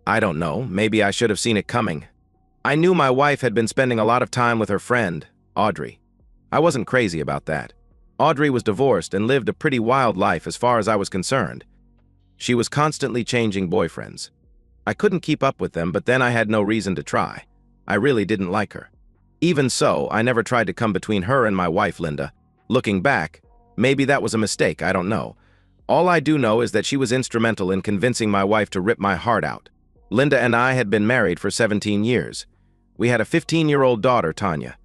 I don't know, maybe I should have seen it coming. I knew my wife had been spending a lot of time with her friend, Audrey. I wasn't crazy about that. Audrey was divorced and lived a pretty wild life as far as I was concerned. She was constantly changing boyfriends. I couldn't keep up with them, but then I had no reason to try. I really didn't like her. Even so, I never tried to come between her and my wife, Linda. Looking back, maybe that was a mistake, I don't know. All I do know is that she was instrumental in convincing my wife to rip my heart out. Linda and I had been married for 17 years. We had a 15-year-old daughter, Tanya.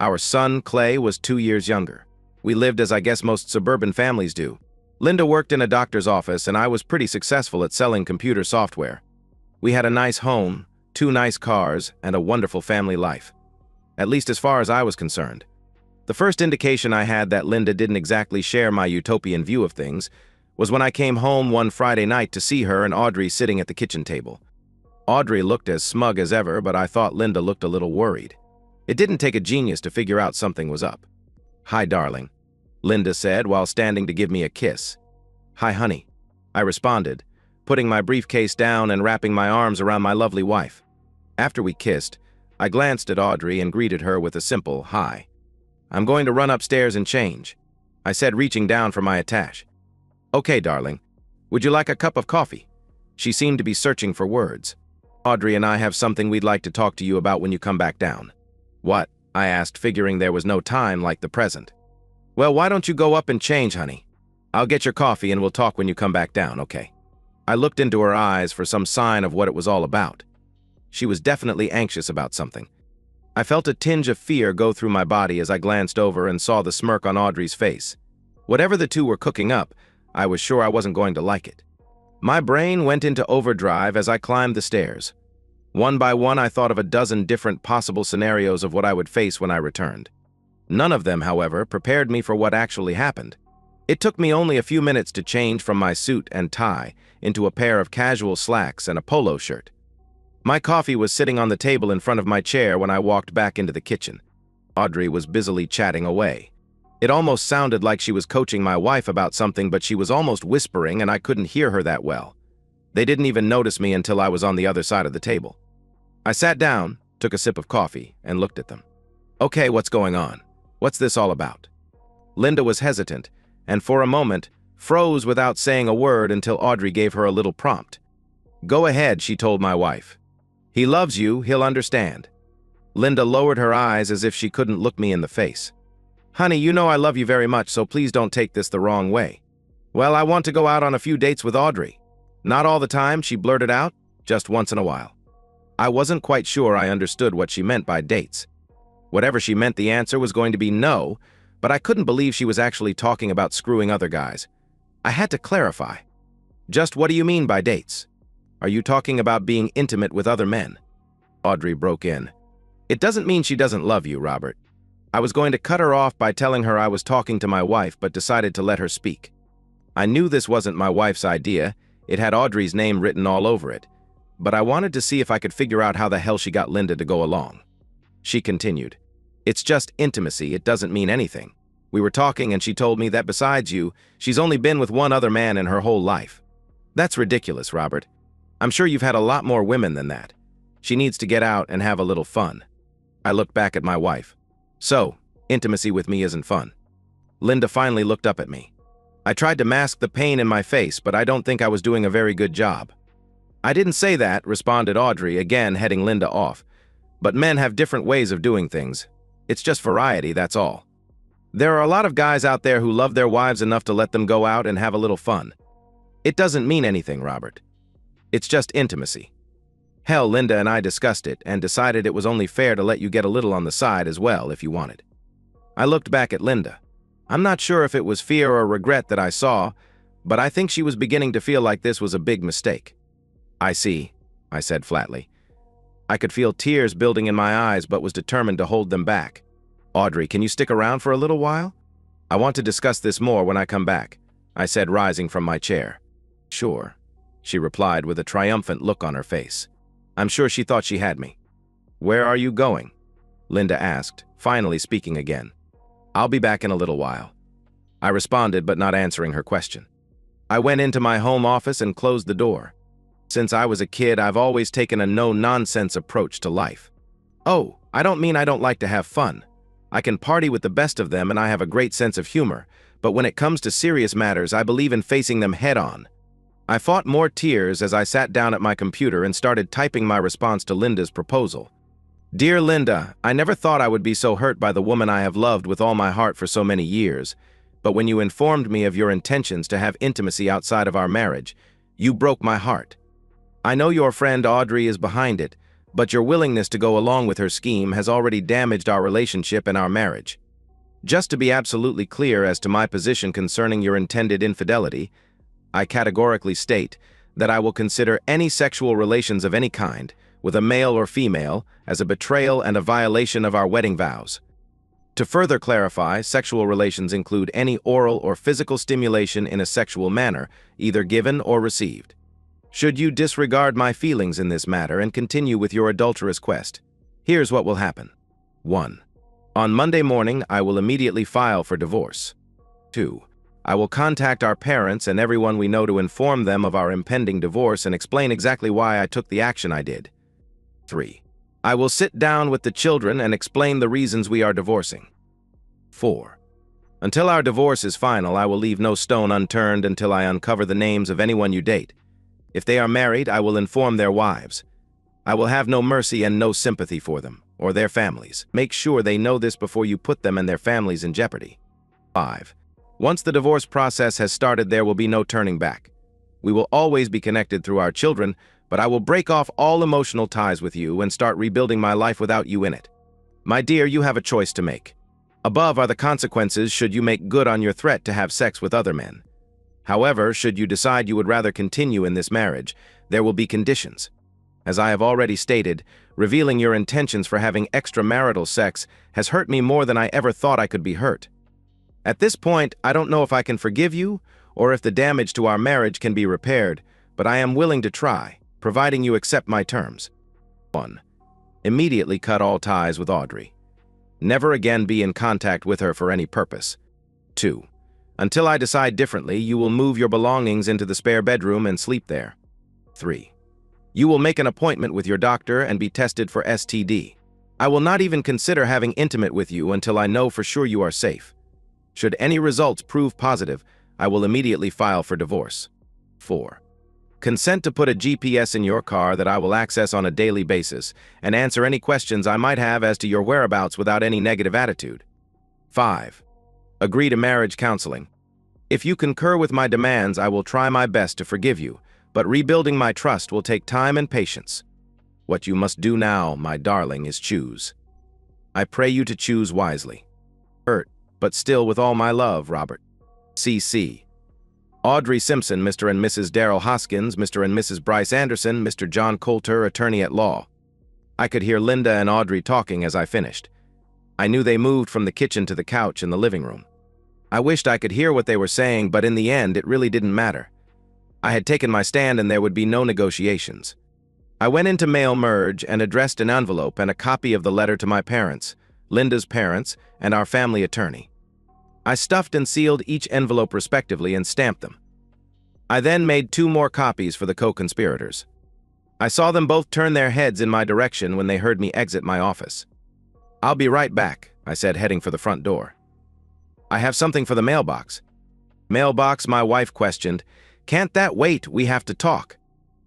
Our son, Clay, was 2 years younger. We lived as I guess most suburban families do. Linda worked in a doctor's office, and I was pretty successful at selling computer software. We had a nice home, 2 nice cars, and a wonderful family life. At least as far as I was concerned. The first indication I had that Linda didn't exactly share my utopian view of things was when I came home one Friday night to see her and Audrey sitting at the kitchen table. Audrey looked as smug as ever, but I thought Linda looked a little worried. It didn't take a genius to figure out something was up. "Hi, darling," Linda said while standing to give me a kiss. "Hi, honey," I responded, putting my briefcase down and wrapping my arms around my lovely wife. After we kissed, I glanced at Audrey and greeted her with a simple hi. "I'm going to run upstairs and change," I said, reaching down for my attache. "Okay, darling. Would you like a cup of coffee?" She seemed to be searching for words. "Audrey and I have something we'd like to talk to you about when you come back down." "What?" I asked, figuring there was no time like the present. "Well, why don't you go up and change, honey? I'll get your coffee and we'll talk when you come back down, okay?" I looked into her eyes for some sign of what it was all about. She was definitely anxious about something. I felt a tinge of fear go through my body as I glanced over and saw the smirk on Audrey's face. Whatever the two were cooking up, I was sure I wasn't going to like it. My brain went into overdrive as I climbed the stairs. One by one, I thought of a dozen different possible scenarios of what I would face when I returned. None of them, however, prepared me for what actually happened. It took me only a few minutes to change from my suit and tie into a pair of casual slacks and a polo shirt. My coffee was sitting on the table in front of my chair when I walked back into the kitchen. Audrey was busily chatting away. It almost sounded like she was coaching my wife about something, but she was almost whispering and I couldn't hear her that well. They didn't even notice me until I was on the other side of the table. I sat down, took a sip of coffee, and looked at them. "Okay, what's going on? What's this all about?" Linda was hesitant, and for a moment, froze without saying a word until Audrey gave her a little prompt. "Go ahead," she told my wife. "He loves you, he'll understand." Linda lowered her eyes as if she couldn't look me in the face. "Honey, you know I love you very much, so please don't take this the wrong way." "Well, I want to go out on a few dates with Audrey." "Not all the time," she blurted out, "just once in a while." I wasn't quite sure I understood what she meant by dates. Whatever she meant, the answer was going to be no, but I couldn't believe she was actually talking about screwing other guys. I had to clarify. "Just what do you mean by dates? Are you talking about being intimate with other men?" Audrey broke in. "It doesn't mean she doesn't love you, Robert." I was going to cut her off by telling her I was talking to my wife, but decided to let her speak. I knew this wasn't my wife's idea. It had Audrey's name written all over it. But I wanted to see if I could figure out how the hell she got Linda to go along. She continued, "It's just intimacy, it doesn't mean anything. We were talking and she told me that besides you, she's only been with one other man in her whole life. That's ridiculous, Robert. I'm sure you've had a lot more women than that. She needs to get out and have a little fun." I looked back at my wife. "So, intimacy with me isn't fun." Linda finally looked up at me. I tried to mask the pain in my face, but I don't think I was doing a very good job. "I didn't say that," responded Audrey, again heading Linda off. "But men have different ways of doing things. It's just variety, that's all. There are a lot of guys out there who love their wives enough to let them go out and have a little fun. It doesn't mean anything, Robert. It's just intimacy. Hell, Linda and I discussed it and decided it was only fair to let you get a little on the side as well if you wanted." I looked back at Linda. I'm not sure if it was fear or regret that I saw, but I think she was beginning to feel like this was a big mistake. "I see," I said flatly. I could feel tears building in my eyes but was determined to hold them back. "Audrey, can you stick around for a little while? I want to discuss this more when I come back," I said, rising from my chair. "Sure," she replied with a triumphant look on her face. I'm sure she thought she had me. "Where are you going?" Linda asked, finally speaking again. "I'll be back in a little while." I responded, but not answering her question. I went into my home office and closed the door. Since I was a kid, I've always taken a no-nonsense approach to life. Oh, I don't mean I don't like to have fun. I can party with the best of them and I have a great sense of humor, but when it comes to serious matters, I believe in facing them head-on. I fought more tears as I sat down at my computer and started typing my response to Linda's proposal. Dear Linda, I never thought I would be so hurt by the woman I have loved with all my heart for so many years, but when you informed me of your intentions to have intimacy outside of our marriage, you broke my heart. I know your friend Audrey is behind it, but your willingness to go along with her scheme has already damaged our relationship and our marriage. Just to be absolutely clear as to my position concerning your intended infidelity, I categorically state that I will consider any sexual relations of any kind, with a male or female, as a betrayal and a violation of our wedding vows. To further clarify, sexual relations include any oral or physical stimulation in a sexual manner, either given or received. Should you disregard my feelings in this matter and continue with your adulterous quest, here's what will happen. 1. On Monday morning, I will immediately file for divorce. 2. I will contact our parents and everyone we know to inform them of our impending divorce and explain exactly why I took the action I did. 3. I will sit down with the children and explain the reasons we are divorcing. 4. Until our divorce is final, I will leave no stone unturned until I uncover the names of anyone you date. If they are married, I will inform their wives. I will have no mercy and no sympathy for them, or their families. Make sure they know this before you put them and their families in jeopardy. 5. Once the divorce process has started, there will be no turning back. We will always be connected through our children, but I will break off all emotional ties with you and start rebuilding my life without you in it. My dear, you have a choice to make. Above are the consequences should you make good on your threat to have sex with other men. However, should you decide you would rather continue in this marriage, there will be conditions. As I have already stated, revealing your intentions for having extramarital sex has hurt me more than I ever thought I could be hurt. At this point, I don't know if I can forgive you or if the damage to our marriage can be repaired, but I am willing to try, providing you accept my terms. 1. Immediately cut all ties with Audrey. Never again be in contact with her for any purpose. 2. Until I decide differently, you will move your belongings into the spare bedroom and sleep there. 3. You will make an appointment with your doctor and be tested for STD. I will not even consider having intimate with you until I know for sure you are safe. Should any results prove positive, I will immediately file for divorce. 4. Consent to put a GPS in your car that I will access on a daily basis and answer any questions I might have as to your whereabouts without any negative attitude. 5. Agree to marriage counseling. If you concur with my demands, I will try my best to forgive you, but rebuilding my trust will take time and patience. What you must do now, my darling, is choose. I pray you to choose wisely. Hurt, but still with all my love, Robert. C.C. Audrey Simpson, Mr. and Mrs. Darrell Hoskins, Mr. and Mrs. Bryce Anderson, Mr. John Coulter, attorney at law. I could hear Linda and Audrey talking as I finished. I knew they moved from the kitchen to the couch in the living room. I wished I could hear what they were saying, but in the end, it really didn't matter. I had taken my stand and there would be no negotiations. I went into Mail Merge and addressed an envelope and a copy of the letter to my parents, Linda's parents, and our family attorney. I stuffed and sealed each envelope respectively and stamped them. I then made 2 more copies for the co-conspirators. I saw them both turn their heads in my direction when they heard me exit my office. "I'll be right back," I said, heading for the front door. "I have something for the mailbox." "Mailbox?" my wife questioned. "Can't that wait? We have to talk."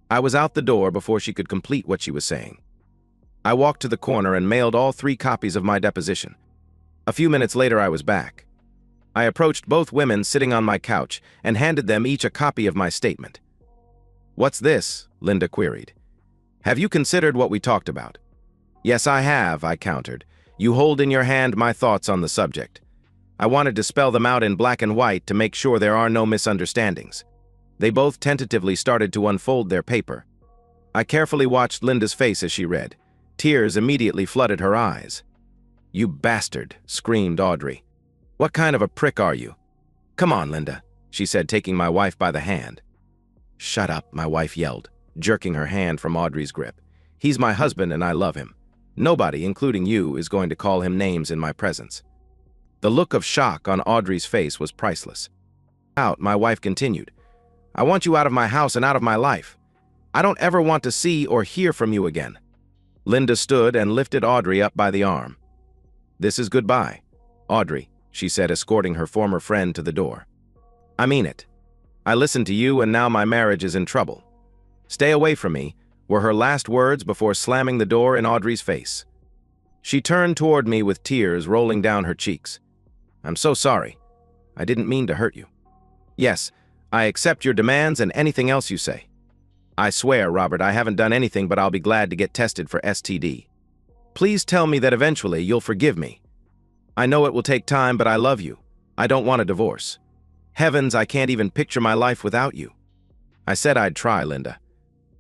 I was out the door before she could complete what she was saying. I walked to the corner and mailed all 3 copies of my deposition. A few minutes later, I was back. I approached both women sitting on my couch and handed them each a copy of my statement. "What's this?" Linda queried. "Have you considered what we talked about?" "Yes, I have," I countered. "You hold in your hand my thoughts on the subject. I wanted to spell them out in black and white to make sure there are no misunderstandings." They both tentatively started to unfold their paper. I carefully watched Linda's face as she read. Tears immediately flooded her eyes. "You bastard," screamed Audrey. "What kind of a prick are you?" "Come on, Linda," she said, taking my wife by the hand. "Shut up," my wife yelled, jerking her hand from Audrey's grip. "He's my husband and I love him. Nobody, including you, is going to call him names in my presence." The look of shock on Audrey's face was priceless. "Out," my wife continued. "I want you out of my house and out of my life. I don't ever want to see or hear from you again." Linda stood and lifted Audrey up by the arm. "This is goodbye, Audrey," she said, escorting her former friend to the door. "I mean it. I listened to you and now my marriage is in trouble. Stay away from me," were her last words before slamming the door in Audrey's face. She turned toward me with tears rolling down her cheeks. "I'm so sorry. I didn't mean to hurt you. Yes, I accept your demands and anything else you say. I swear, Robert, I haven't done anything, but I'll be glad to get tested for STD. Please tell me that eventually you'll forgive me. I know it will take time, but I love you. I don't want a divorce. Heavens, I can't even picture my life without you." I said I'd try, Linda.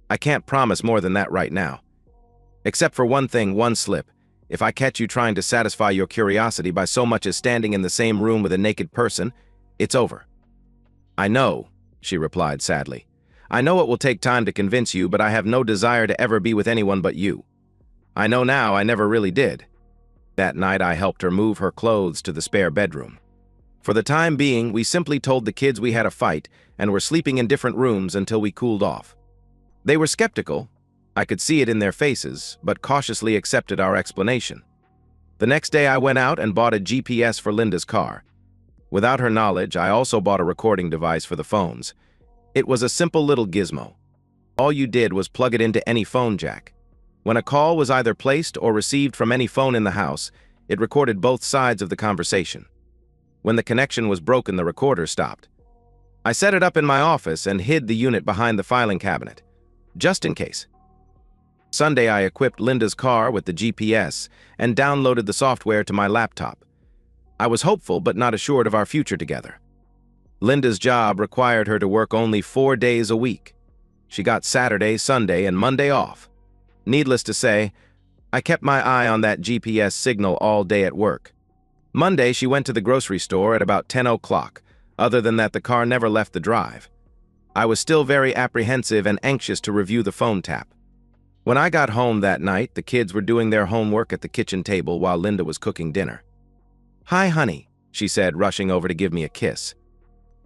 "I can't promise more than that right now. Except for one thing, one slip. If I catch you trying to satisfy your curiosity by so much as standing in the same room with a naked person, it's over." "I know," she replied sadly. "I know it will take time to convince you, but I have no desire to ever be with anyone but you. I know now I never really did." That night I helped her move her clothes to the spare bedroom. For the time being, we simply told the kids we had a fight and were sleeping in different rooms until we cooled off. They were skeptical. I could see it in their faces, but cautiously accepted our explanation. The next day I went out and bought a GPS for Linda's car. Without her knowledge, I also bought a recording device for the phones. It was a simple little gizmo. All you did was plug it into any phone jack. When a call was either placed or received from any phone in the house, it recorded both sides of the conversation. When the connection was broken, the recorder stopped. I set it up in my office and hid the unit behind the filing cabinet, just in case. Sunday, I equipped Linda's car with the GPS and downloaded the software to my laptop. I was hopeful but not assured of our future together. Linda's job required her to work only 4 days a week. She got Saturday, Sunday, and Monday off. Needless to say, I kept my eye on that GPS signal all day at work. Monday, she went to the grocery store at about 10 o'clock. Other than that, the car never left the drive. I was still very apprehensive and anxious to review the phone tap. When I got home that night, the kids were doing their homework at the kitchen table while Linda was cooking dinner. "Hi, honey," she said, rushing over to give me a kiss.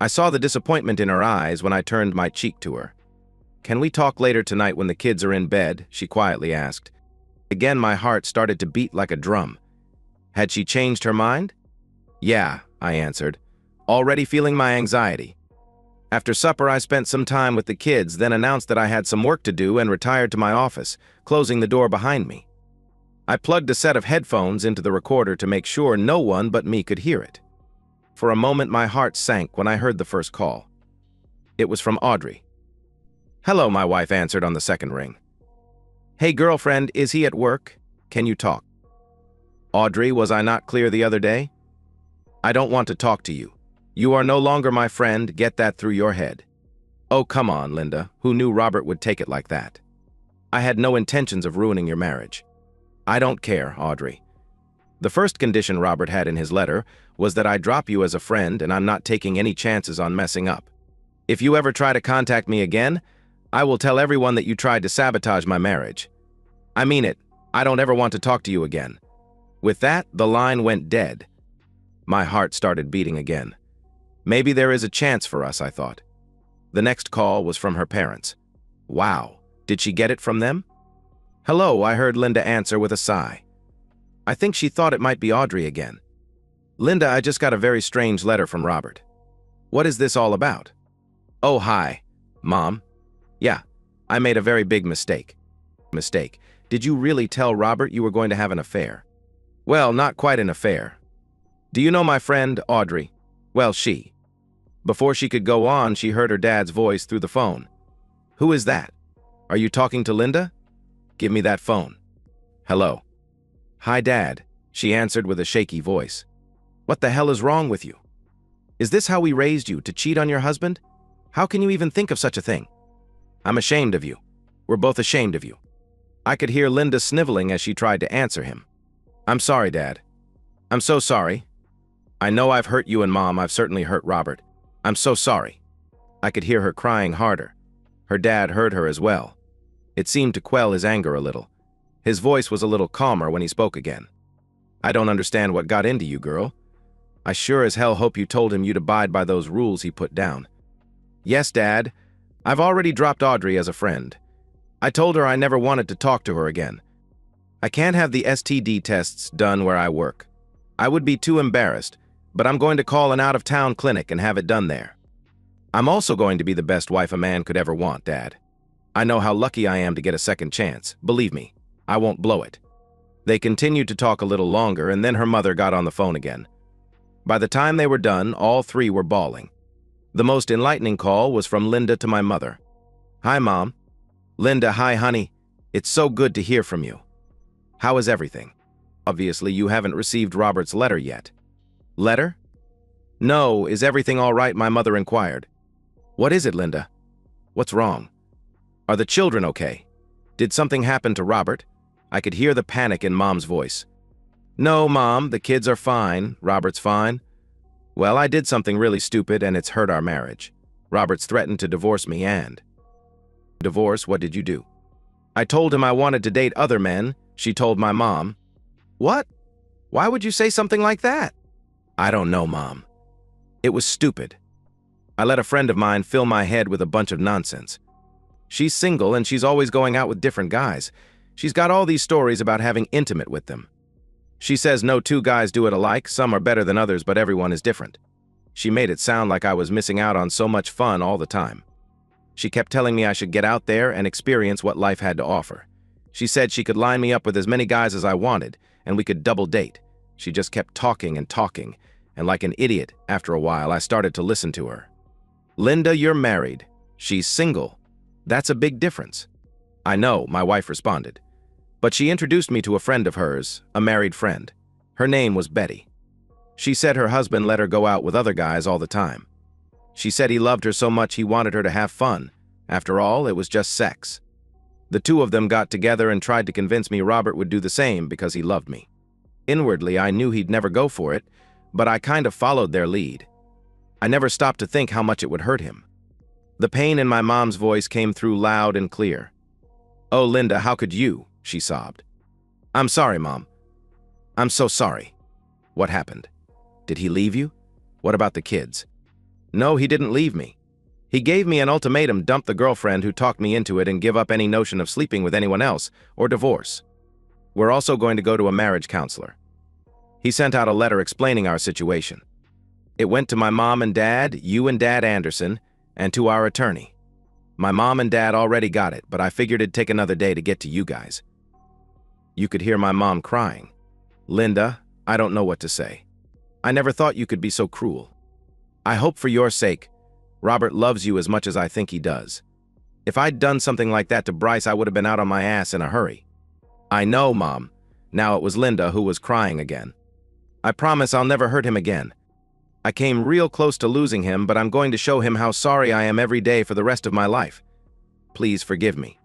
I saw the disappointment in her eyes when I turned my cheek to her. "Can we talk later tonight when the kids are in bed?" she quietly asked. Again, my heart started to beat like a drum. Had she changed her mind? "Yeah," I answered, already feeling my anxiety. After supper, I spent some time with the kids, then announced that I had some work to do and retired to my office, closing the door behind me. I plugged a set of headphones into the recorder to make sure no one but me could hear it. For a moment, my heart sank when I heard the first call. It was from Audrey. "Hello," my wife answered on the second ring. "Hey, girlfriend, is he at work? Can you talk?" "Audrey, was I not clear the other day? I don't want to talk to you. You are no longer my friend, get that through your head." "Oh, come on, Linda. Who knew Robert would take it like that? I had no intentions of ruining your marriage." "I don't care, Audrey. The first condition Robert had in his letter was that I drop you as a friend and I'm not taking any chances on messing up. If you ever try to contact me again, I will tell everyone that you tried to sabotage my marriage. I mean it. I don't ever want to talk to you again." With that, the line went dead. My heart started beating again. Maybe there is a chance for us, I thought. The next call was from her parents. Wow, did she get it from them? "Hello," I heard Linda answer with a sigh. I think she thought it might be Audrey again. "Linda, I just got a very strange letter from Robert." "What is this all about?" "Oh, hi, Mom. Yeah, I made a very big mistake." "Mistake? Did you really tell Robert you were going to have an affair?" "Well, not quite an affair. Do you know my friend, Audrey? Well, she." Before she could go on, she heard her dad's voice through the phone. "Who is that? Are you talking to Linda? Give me that phone." "Hello." "Hi, Dad," she answered with a shaky voice. "What the hell is wrong with you? Is this how we raised you, to cheat on your husband? How can you even think of such a thing? I'm ashamed of you. We're both ashamed of you." I could hear Linda sniveling as she tried to answer him. "I'm sorry, Dad. I'm so sorry. I know I've hurt you and Mom. I've certainly hurt Robert. I'm so sorry." I could hear her crying harder. Her dad heard her as well. It seemed to quell his anger a little. His voice was a little calmer when he spoke again. "I don't understand what got into you, girl. I sure as hell hope you told him you'd abide by those rules he put down." "Yes, Dad. I've already dropped Audrey as a friend. I told her I never wanted to talk to her again. I can't have the STD tests done where I work. I would be too embarrassed, but I'm going to call an out-of-town clinic and have it done there. I'm also going to be the best wife a man could ever want, Dad. I know how lucky I am to get a second chance. Believe me, I won't blow it. They continued to talk a little longer, and then her mother got on the phone again. By the time they were done, all three were bawling. The most enlightening call was from Linda to my mother. "Hi, Mom." "Linda, hi, honey. It's so good to hear from you. How is everything? Obviously, you haven't received Robert's letter yet." "Letter?" "No, is everything all right?" my mother inquired. "What is it, Linda? What's wrong? Are the children okay? Did something happen to Robert?" I could hear the panic in Mom's voice. "No, Mom, the kids are fine. Robert's fine." "Well, I did something really stupid and it's hurt our marriage. Robert's threatened to divorce me and..." "Divorce? What did you do?" "I told him I wanted to date other men," she told my mom. "What? Why would you say something like that?" "I don't know, Mom. It was stupid. I let a friend of mine fill my head with a bunch of nonsense. She's single and she's always going out with different guys. She's got all these stories about having intimate with them. She says no two guys do it alike, some are better than others, but everyone is different. She made it sound like I was missing out on so much fun all the time. She kept telling me I should get out there and experience what life had to offer. She said she could line me up with as many guys as I wanted, and we could double date. She just kept talking, and like an idiot, after a while, I started to listen to her. "Linda, you're married. She's single. That's a big difference." "I know," my wife responded. But she introduced me to a friend of hers, a married friend. Her name was Betty. She said her husband let her go out with other guys all the time. She said he loved her so much he wanted her to have fun. After all, it was just sex. The two of them got together and tried to convince me Robert would do the same because he loved me. Inwardly, I knew he'd never go for it, but I kind of followed their lead. I never stopped to think how much it would hurt him. The pain in my mom's voice came through loud and clear. "Oh, Linda, how could you?" she sobbed. "I'm sorry, Mom. I'm so sorry." "What happened? Did he leave you? What about the kids?" "No, he didn't leave me. He gave me an ultimatum: dump the girlfriend who talked me into it and give up any notion of sleeping with anyone else, or divorce. We're also going to go to a marriage counselor. He sent out a letter explaining our situation. It went to my mom and dad, you and Dad Anderson, and to our attorney. My mom and dad already got it, but I figured it'd take another day to get to you guys." You could hear my mom crying. "Linda, I don't know what to say. I never thought you could be so cruel. I hope for your sake, Robert loves you as much as I think he does. If I'd done something like that to Bryce, I would have been out on my ass in a hurry." "I know, Mom." Now it was Linda who was crying again. "I promise I'll never hurt him again. I came real close to losing him, but I'm going to show him how sorry I am every day for the rest of my life. Please forgive me."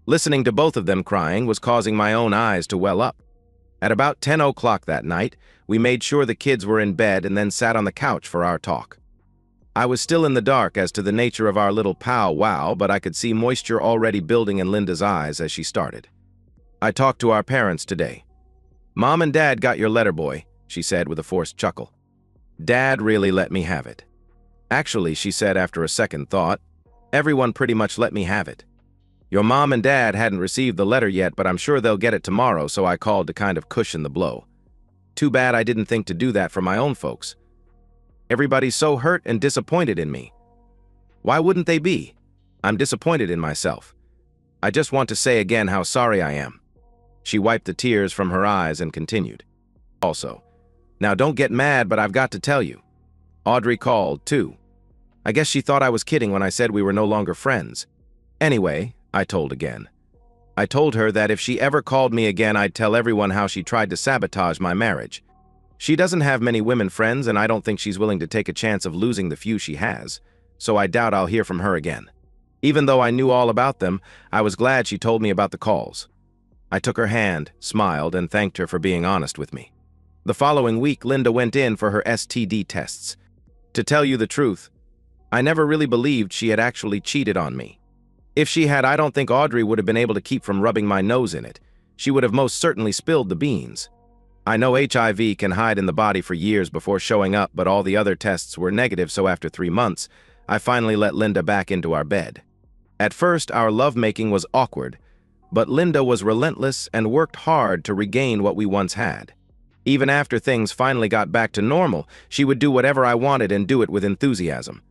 Listening to both of them crying was causing my own eyes to well up. At about 10 o'clock that night, we made sure the kids were in bed and then sat on the couch for our talk. I was still in the dark as to the nature of our little powwow, but I could see moisture already building in Linda's eyes as she started. "I talked to our parents today. Mom and Dad got your letter, boy," she said with a forced chuckle. "Dad really let me have it. Actually," she said after a second thought, "everyone pretty much let me have it. Your mom and dad hadn't received the letter yet, but I'm sure they'll get it tomorrow, so I called to kind of cushion the blow. Too bad I didn't think to do that for my own folks. Everybody's so hurt and disappointed in me. Why wouldn't they be? I'm disappointed in myself. I just want to say again how sorry I am." She wiped the tears from her eyes and continued. "Also, now don't get mad, but I've got to tell you. Audrey called, too. I guess she thought I was kidding when I said we were no longer friends. Anyway," I told again. "I told her that if she ever called me again, I'd tell everyone how she tried to sabotage my marriage. She doesn't have many women friends, and I don't think she's willing to take a chance of losing the few she has, so I doubt I'll hear from her again. Even though I knew all about them, I was glad she told me about the calls." I took her hand, smiled, and thanked her for being honest with me. The following week, Linda went in for her STD tests. To tell you the truth, I never really believed she had actually cheated on me. If she had, I don't think Audrey would have been able to keep from rubbing my nose in it. She would have most certainly spilled the beans. I know HIV can hide in the body for years before showing up, but all the other tests were negative, so after 3 months, I finally let Linda back into our bed. At first, our lovemaking was awkward, but Linda was relentless and worked hard to regain what we once had. Even after things finally got back to normal, she would do whatever I wanted and do it with enthusiasm.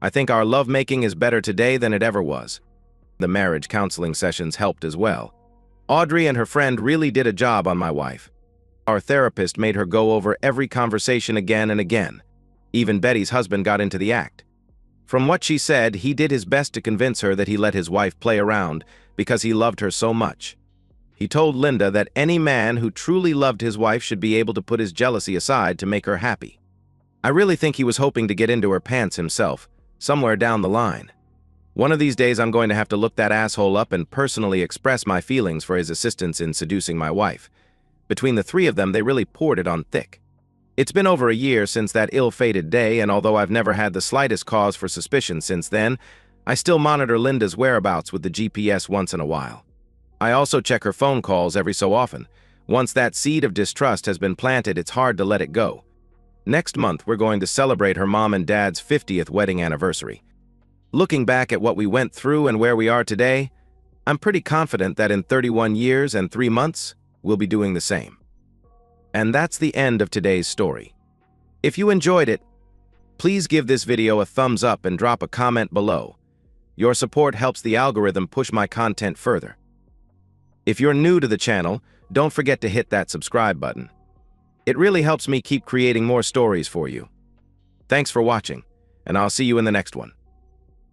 I think our lovemaking is better today than it ever was. The marriage counseling sessions helped as well. Audrey and her friend really did a job on my wife. Our therapist made her go over every conversation again and again. Even Betty's husband got into the act. From what she said, he did his best to convince her that he let his wife play around because he loved her so much. He told Linda that any man who truly loved his wife should be able to put his jealousy aside to make her happy. I really think he was hoping to get into her pants himself, somewhere down the line. One of these days I'm going to have to look that asshole up and personally express my feelings for his assistance in seducing my wife. Between the three of them, they really poured it on thick. It's been over a year since that ill-fated day, and although I've never had the slightest cause for suspicion since then, I still monitor Linda's whereabouts with the GPS once in a while. I also check her phone calls every so often. Once that seed of distrust has been planted, it's hard to let it go. Next month, we're going to celebrate her mom and dad's 50th wedding anniversary. Looking back at what we went through and where we are today, I'm pretty confident that in 31 years and 3 months, we'll be doing the same. And that's the end of today's story. If you enjoyed it, please give this video a thumbs up and drop a comment below. Your support helps the algorithm push my content further. If you're new to the channel, don't forget to hit that subscribe button. It really helps me keep creating more stories for you. Thanks for watching, and I'll see you in the next one.